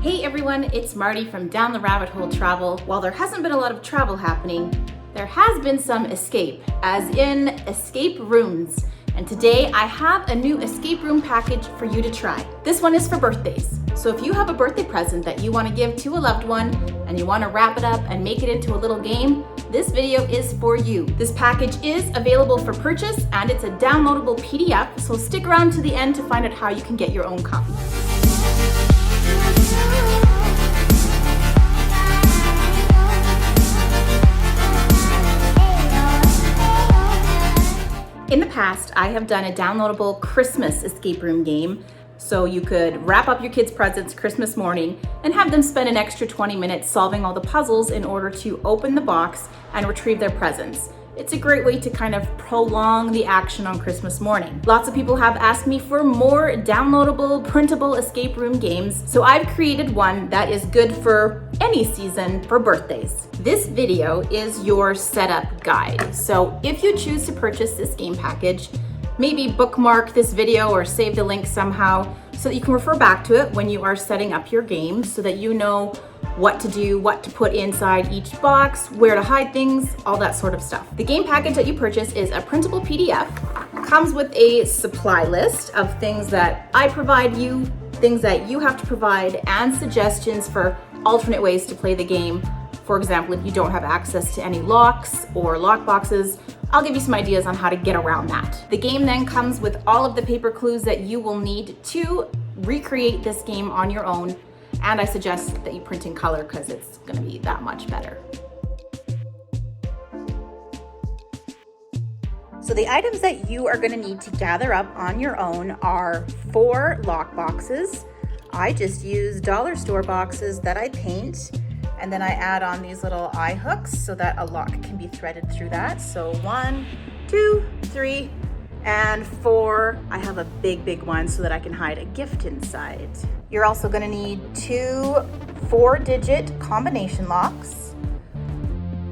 Hey everyone, it's Marty from Down the Rabbit Hole Travel. While there hasn't been a lot of travel happening, there has been some escape, as in escape rooms. And today I have a new escape room package for you to try. This one is for birthdays. So if you have a birthday present that you want to give to a loved one and you want to wrap it up and make it into a little game, this video is for you. This package is available for purchase and it's a downloadable PDF, so stick around to the end to find out how you can get your own copy. In the past, I have done a downloadable Christmas escape room game, so you could wrap up your kids' presents Christmas morning and have them spend an extra 20 minutes solving all the puzzles in order to open the box and retrieve their presents. It's a great way to kind of prolong the action on Christmas morning. Lots of people have asked me for more downloadable, printable escape room games, so I've created one that is good for any season for birthdays. This video is your setup guide. So if you choose to purchase this game package, maybe bookmark this video or save the link somehow so that you can refer back to it when you are setting up your game so that you know what to do, what to put inside each box, where to hide things, all that sort of stuff. The game package that you purchase is a printable PDF, comes with a supply list of things that I provide you, things that you have to provide, and suggestions for alternate ways to play the game. For example, if you don't have access to any locks or lock boxes, I'll give you some ideas on how to get around that. The game then comes with all of the paper clues that you will need to recreate this game on your own. And I suggest that you print in color because it's going to be that much better. So the items that you are going to need to gather up on your own are 4 lock boxes. I just use dollar store boxes that I paint, and then I add on these little eye hooks so that a lock can be threaded through that. So 1, 2, 3, and 4. I have a big one so that I can hide a gift inside. You're also going to need 2 4-digit combination locks,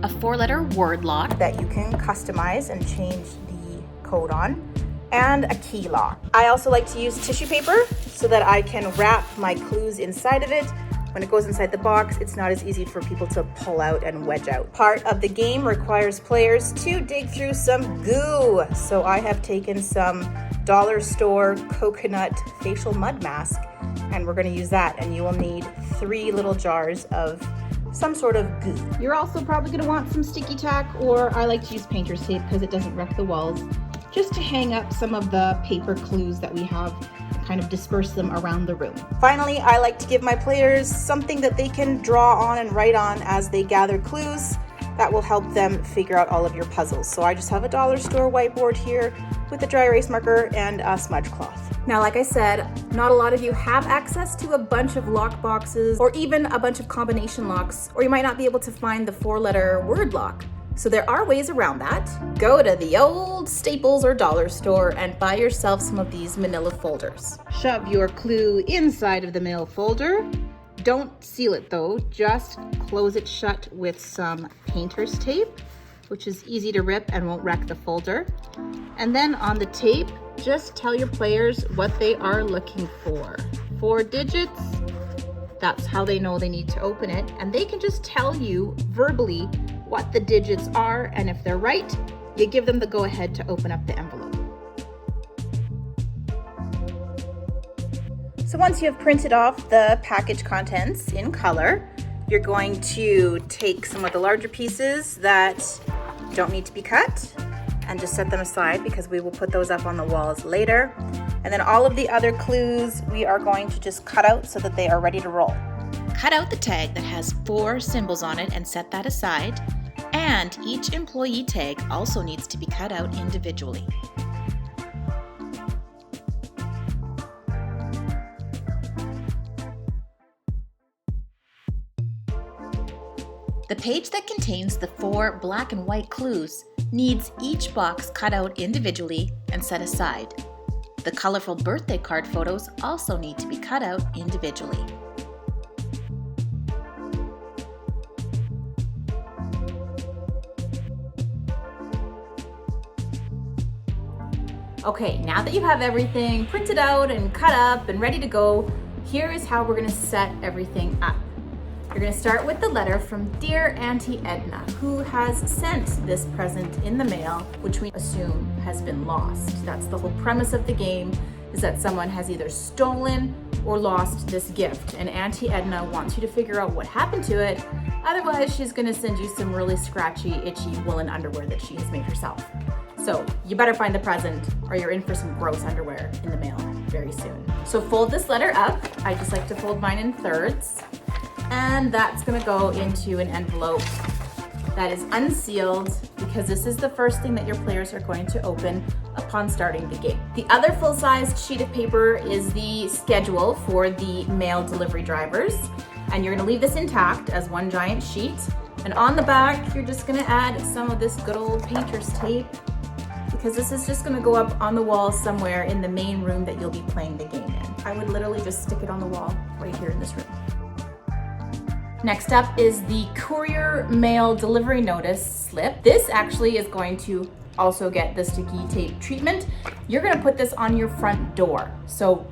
a 4-letter word lock that you can customize and change the code on, and a key lock. I also like to use tissue paper so that I can wrap my clues inside of it. When it goes inside the box, it's not as easy for people to pull out and wedge out. Part of the game requires players to dig through some goo. So I have taken some dollar store coconut facial mud mask, and we're gonna use that, and you will need 3 little jars of some sort of goo. You're also probably gonna want some sticky tack, or I like to use painter's tape because it doesn't wreck the walls, just to hang up some of the paper clues that we have, kind of disperse them around the room. Finally, I like to give my players something that they can draw on and write on as they gather clues that will help them figure out all of your puzzles. So I just have a dollar store whiteboard here with a dry erase marker and a smudge cloth. Now, like I said, not a lot of you have access to a bunch of lock boxes or even a bunch of combination locks, or you might not be able to find the 4-letter word lock. So there are ways around that. Go to the old Staples or dollar store and buy yourself some of these manila folders. Shove your clue inside of the manila folder. Don't seal it though, just close it shut with some painter's tape, which is easy to rip and won't wreck the folder. And then on the tape, just tell your players what they are looking for. 4 digits, that's how they know they need to open it. And they can just tell you verbally what the digits are, and if they're right, you give them the go-ahead to open up the envelope. So once you have printed off the package contents in color, you're going to take some of the larger pieces that don't need to be cut and just set them aside because we will put those up on the walls later. And then all of the other clues we are going to just cut out so that they are ready to roll. Cut out the tag that has 4 symbols on it and set that aside. And each employee tag also needs to be cut out individually. The page that contains the 4 black and white clues needs each box cut out individually and set aside. The colorful birthday card photos also need to be cut out individually. Okay, now that you have everything printed out and cut up and ready to go, here is how we're gonna set everything up. You're gonna start with the letter from Dear Auntie Edna, who has sent this present in the mail, which we assume has been lost. That's the whole premise of the game, is that someone has either stolen or lost this gift, and Auntie Edna wants you to figure out what happened to it. Otherwise, she's gonna send you some really scratchy, itchy woolen underwear that she has made herself. So you better find the present or you're in for some gross underwear in the mail very soon. So fold this letter up. I just like to fold mine in thirds. And that's gonna go into an envelope that is unsealed because this is the first thing that your players are going to open upon starting the game. The other full-sized sheet of paper is the schedule for the mail delivery drivers. And you're gonna leave this intact as one giant sheet. And on the back, you're just gonna add some of this good old painter's tape because this is just gonna go up on the wall somewhere in the main room that you'll be playing the game in. I would literally just stick it on the wall right here in this room. Next up is the courier mail delivery notice slip. This actually is going to also get the sticky tape treatment. You're gonna put this on your front door. So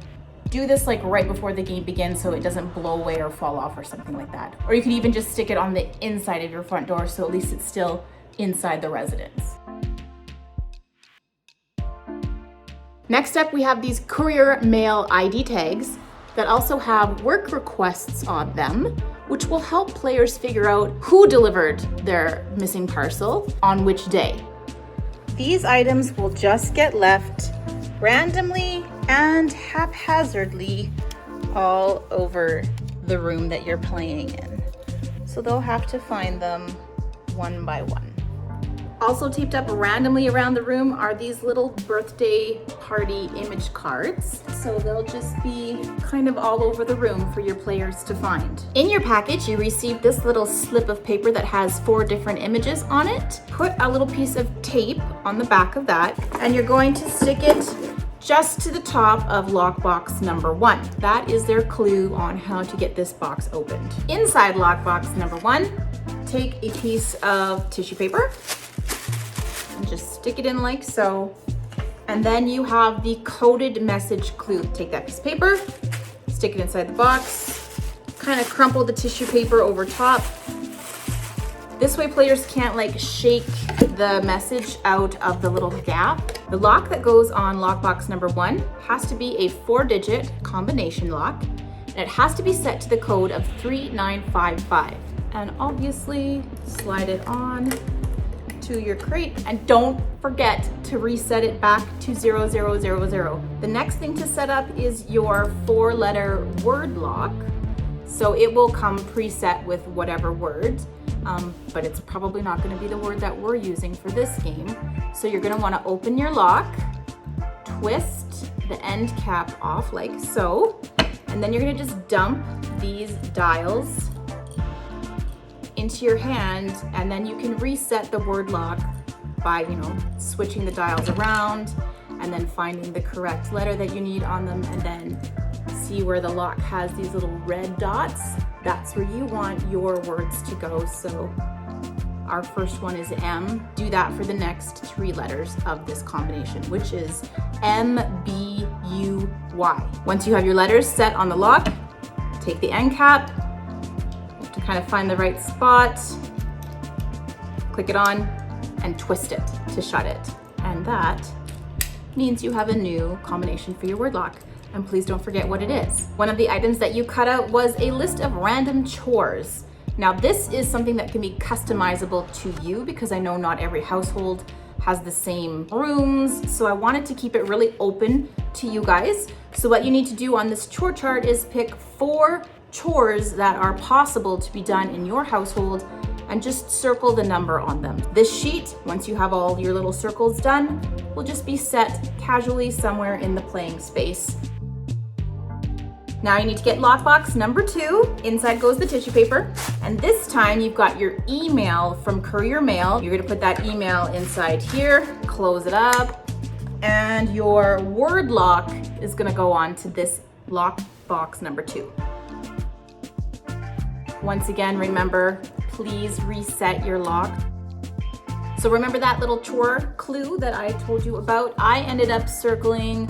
do this like right before the game begins so it doesn't blow away or fall off or something like that. Or you can even just stick it on the inside of your front door so at least it's still inside the residence. Next up, we have these courier mail ID tags that also have work requests on them, which will help players figure out who delivered their missing parcel on which day. These items will just get left randomly and haphazardly all over the room that you're playing in. So they'll have to find them one by one. Also taped up randomly around the room are these little birthday party image cards. So they'll just be kind of all over the room for your players to find. In your package, you received this little slip of paper that has 4 different images on it. Put a little piece of tape on the back of that, and you're going to stick it just to the top of lockbox number 1. That is their clue on how to get this box opened. Inside lockbox number 1, take a piece of tissue paper and just stick it in like so. And then you have the coded message clue. Take that piece of paper, stick it inside the box, kind of crumple the tissue paper over top. This way players can't like shake the message out of the little gap. The lock that goes on lockbox number 1 has to be a 4-digit combination lock, and it has to be set to the code of 3955. And obviously slide it on to your crate, and don't forget to reset it back to 0000. The next thing to set up is your 4-letter word lock. So it will come preset with whatever word, but it's probably not going to be the word that we're using for this game. So you're going to want to open your lock, twist the end cap off like so, and then you're going to just dump these dials into your hand, and then you can reset the word lock by, switching the dials around and then finding the correct letter that you need on them, and then see where the lock has these little red dots. That's where you want your words to go. So our first one is M. Do that for the next 3 letters of this combination, which is MBUY. Once you have your letters set on the lock, take the end cap, to kind of find the right spot, click it on, and twist it to shut it. And that means you have a new combination for your word lock. And please don't forget what it is. One of the items that you cut out was a list of random chores. Now this is something that can be customizable to you because I know not every household has the same rooms, so I wanted to keep it really open to you guys. So what you need to do on this chore chart is pick 4 chores that are possible to be done in your household and just circle the number on them. This sheet, once you have all your little circles done, will just be set casually somewhere in the playing space. Now you need to get lockbox number 2. Inside goes the tissue paper. And this time you've got your email from Courier Mail. You're gonna put that email inside here, close it up, and your word lock is gonna go on to this lockbox number 2. Once again, remember, please reset your lock. So remember that little chore clue that I told you about? I ended up circling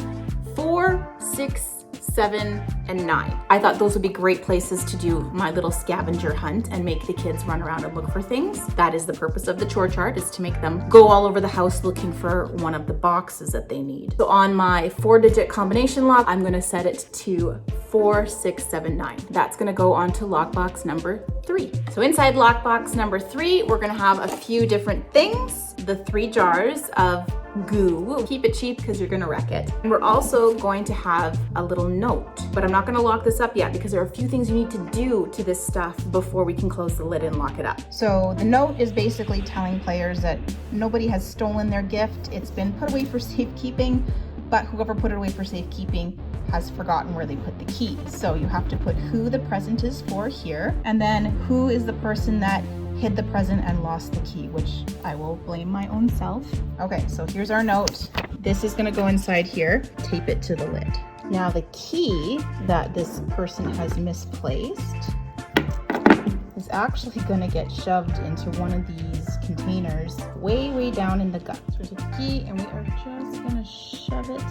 4, 6, 7, and 9. I thought those would be great places to do my little scavenger hunt and make the kids run around and look for things. That is the purpose of the chore chart, is to make them go all over the house looking for one of the boxes that they need. So on my 4-digit combination lock, I'm gonna set it to 4, 6, 7, 9. That's gonna go onto lockbox number 3. So inside lockbox number 3, we're gonna have a few different things. The 3 jars of goo. Keep it cheap because you're gonna wreck it. And we're also going to have a little note, but I'm not gonna lock this up yet because there are a few things you need to do to this stuff before we can close the lid and lock it up. So the note is basically telling players that nobody has stolen their gift. It's been put away for safekeeping, but whoever put it away for safekeeping has forgotten where they put the key. So you have to put who the present is for here, and then who is the person that hid the present and lost the key, which I will blame my own self. Okay, so here's our note. This is gonna go inside here. Tape it to the lid. Now the key that this person has misplaced is actually gonna get shoved into one of these containers way down in the gut. So there's a key and we are just gonna shove it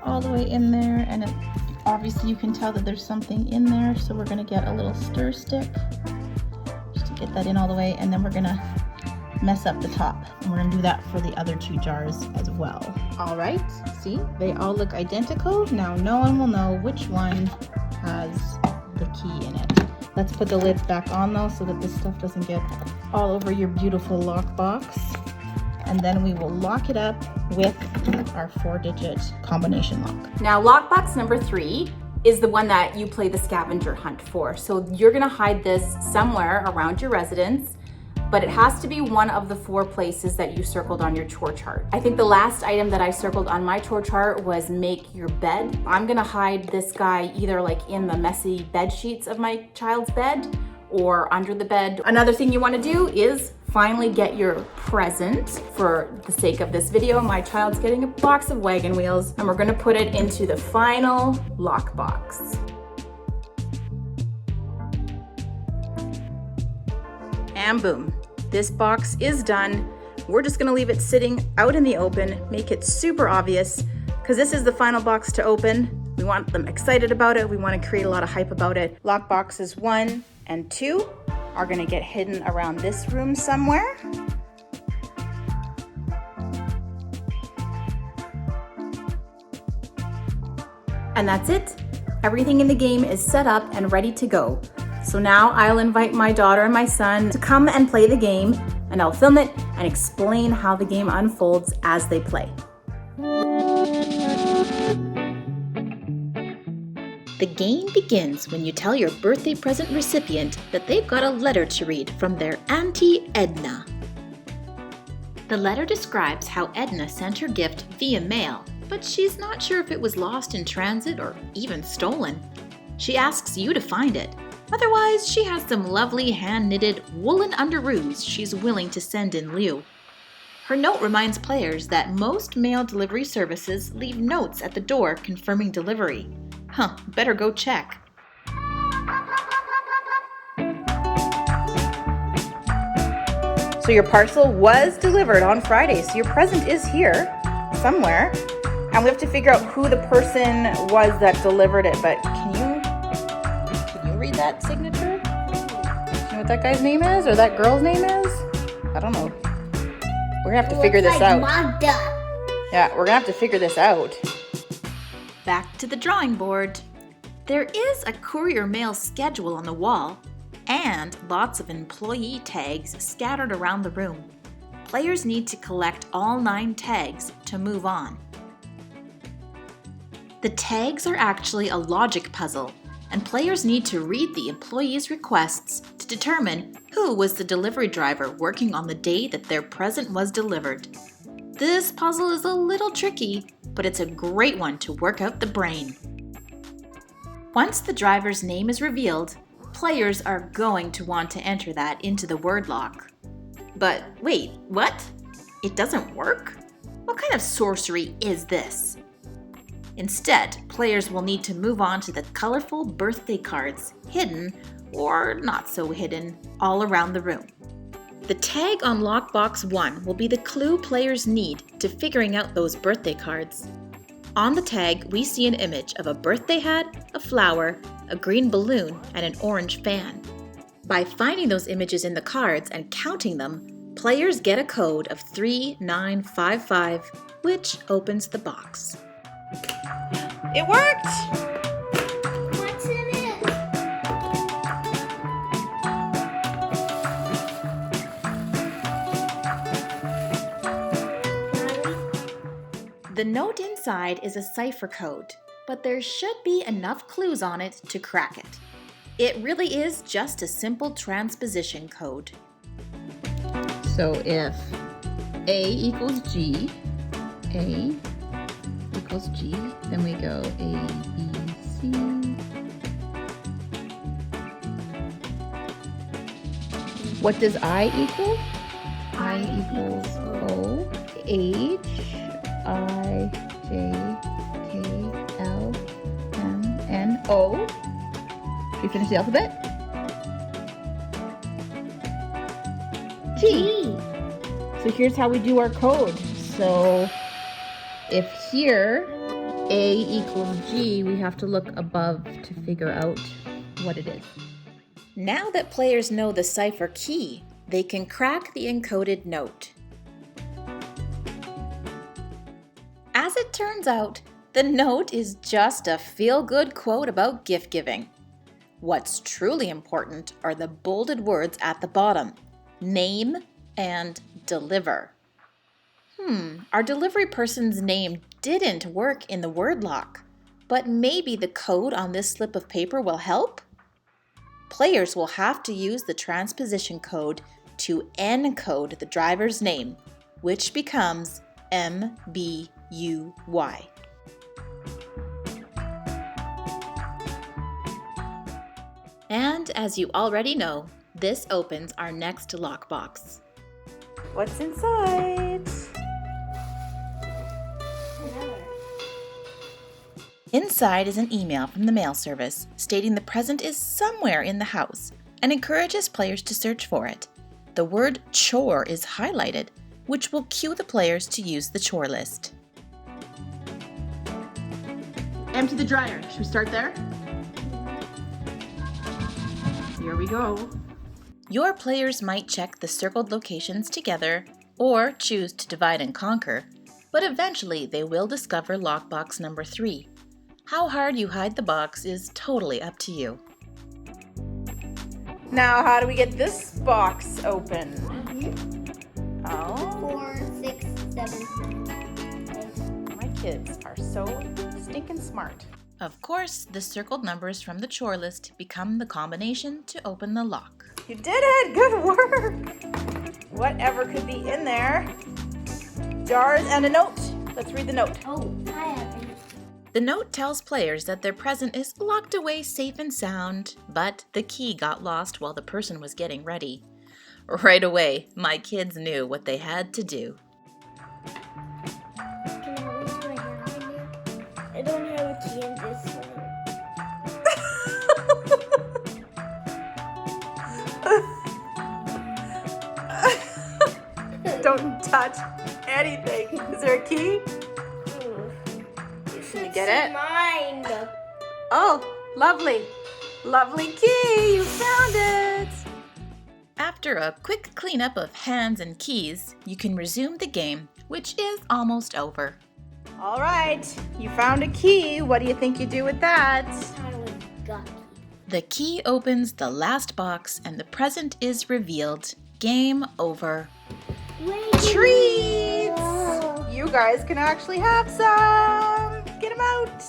all the way in there, and obviously you can tell that there's something in there, so we're gonna get a little stir stick just to get that in all the way, and then we're gonna mess up the top, and we're gonna do that for the other 2 jars as well. All right, see, they all look identical. Now no one will know which one has the key in it. Let's put the lids back on though, so that this stuff doesn't get all over your beautiful lockbox. And then we will lock it up with our 4-digit combination lock. Now lockbox number 3 is the one that you play the scavenger hunt for. So you're gonna hide this somewhere around your residence, but it has to be one of the 4 places that you circled on your chore chart. I think the last item that I circled on my chore chart was make your bed. I'm gonna hide this guy either like in the messy bed sheets of my child's bed or under the bed. Another thing you wanna do is finally get your present. For the sake of this video, my child's getting a box of wagon wheels, and we're gonna put it into the final lockbox. And boom, this box is done. We're just gonna leave it sitting out in the open, make it super obvious, because this is the final box to open. We want them excited about it. We wanna create a lot of hype about it. Lockboxes 1 and 2 are gonna get hidden around this room somewhere. And that's it. Everything in the game is set up and ready to go. So now I'll invite my daughter and my son to come and play the game, and I'll film it and explain how the game unfolds as they play. The game begins when you tell your birthday present recipient that they've got a letter to read from their Auntie Edna. The letter describes how Edna sent her gift via mail, but she's not sure if it was lost in transit or even stolen. She asks you to find it. Otherwise, she has some lovely hand-knitted woolen underoos she's willing to send in lieu. Her note reminds players that most mail delivery services leave notes at the door confirming delivery. Better go check. So your parcel was delivered on Friday, so your present is here somewhere, and we have to figure out who the person was that delivered it. But can you read that signature? Do you know what that guy's name is, or that girl's name is? I don't know. We're gonna have to figure this out. Yeah, we're gonna have to figure this out. Back to the drawing board. There is a courier mail schedule on the wall and lots of employee tags scattered around the room. Players need to collect all 9 tags to move on. The tags are actually a logic puzzle, and players need to read the employees' requests to determine who was the delivery driver working on the day that their present was delivered. This puzzle is a little tricky, but it's a great one to work out the brain. Once the driver's name is revealed, players are going to want to enter that into the word lock. But wait, what? It doesn't work? What kind of sorcery is this? Instead, players will need to move on to the colorful birthday cards, hidden or not so hidden, all around the room. The tag on lockbox 1 will be the clue players need to figuring out those birthday cards. On the tag, we see an image of a birthday hat, a flower, a green balloon, and an orange fan. By finding those images in the cards and counting them, players get a code of 3955, which opens the box. It worked! What's in it? The note inside is a cipher code, but there should be enough clues on it to crack it. It really is just a simple transposition code. So if A equals G, A equals G, then we go A, B, C. What does I equal? I equals O, H, I, J, K, L, M, N, O. You finish the alphabet? G. So here's how we do our code. So if here A equals G, we have to look above to figure out what it is. Now that players know the cipher key, they can crack the encoded note. As it turns out, the note is just a feel-good quote about gift giving. What's truly important are the bolded words at the bottom, name and deliver. Our delivery person's name didn't work in the word lock, but maybe the code on this slip of paper will help? Players will have to use the transposition code to encode the driver's name, which becomes MBUY. And as you already know, this opens our next lockbox. What's inside? Inside is an email from the mail service stating the present is somewhere in the house and encourages players to search for it. The word chore is highlighted, which will cue the players to use the chore list. Empty the dryer. Should we start there? Here we go. Your players might check the circled locations together or choose to divide and conquer, but eventually they will discover lockbox number 3. How hard you hide the box is totally up to you. Now, how do we get this box open? Oh, 4, 6, 7, 8. my kids are so stinking smart. Of course, the circled numbers from the chore list become the combination to open the lock. You did it! Good work! Whatever could be in there? Jars and a note. Let's read the note. Oh, I have it. The note tells players that their present is locked away safe and sound, but the key got lost while the person was getting ready. Right away, my kids knew what they had to do. Can I read what I have in there? I don't have a key in this one. Don't touch anything. Is there a key? Can you get it? Mine. Oh, lovely. Lovely key. You found it. After a quick cleanup of hands and keys, you can resume the game, which is almost over. All right, you found a key. What do you think you do with that? The key opens the last box and the present is revealed. Game over. Treats! You guys can actually have some. Get them out.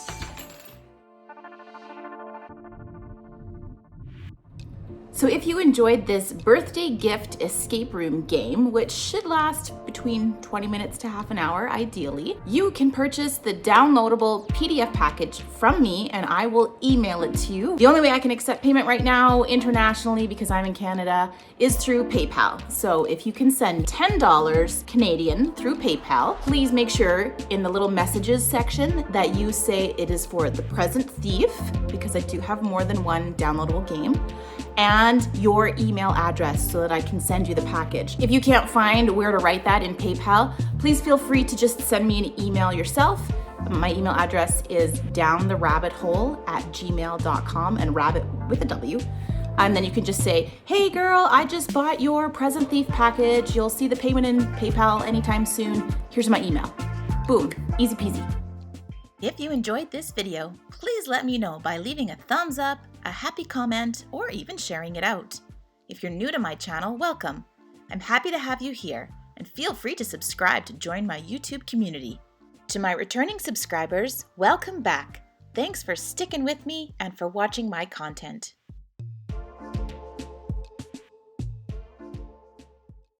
So if you enjoyed this birthday gift escape room game, which should last between 20 minutes to half an hour ideally, you can purchase the downloadable PDF package from me and I will email it to you. The only way I can accept payment right now internationally, because I'm in Canada, is through PayPal. So if you can send $10 Canadian through PayPal, please make sure in the little messages section that you say it is for the present thief, because I do have more than one downloadable game, and your email address so that I can send you the package. If you can't find where to write that in PayPal, please feel free to just send me an email yourself My email address is downtherabbithole@gmail.com, and rabbit with a W. And then you can just say, hey girl, I just bought your present thief package. You'll see the payment in PayPal anytime soon. Here's my email. Boom, easy peasy. If you enjoyed this video, please let me know by leaving a thumbs up, a happy comment, or even sharing it out. If you're new to my channel, welcome. I'm happy to have you here, and feel free to subscribe to join my YouTube community. To my returning subscribers, welcome back. Thanks for sticking with me and for watching my content.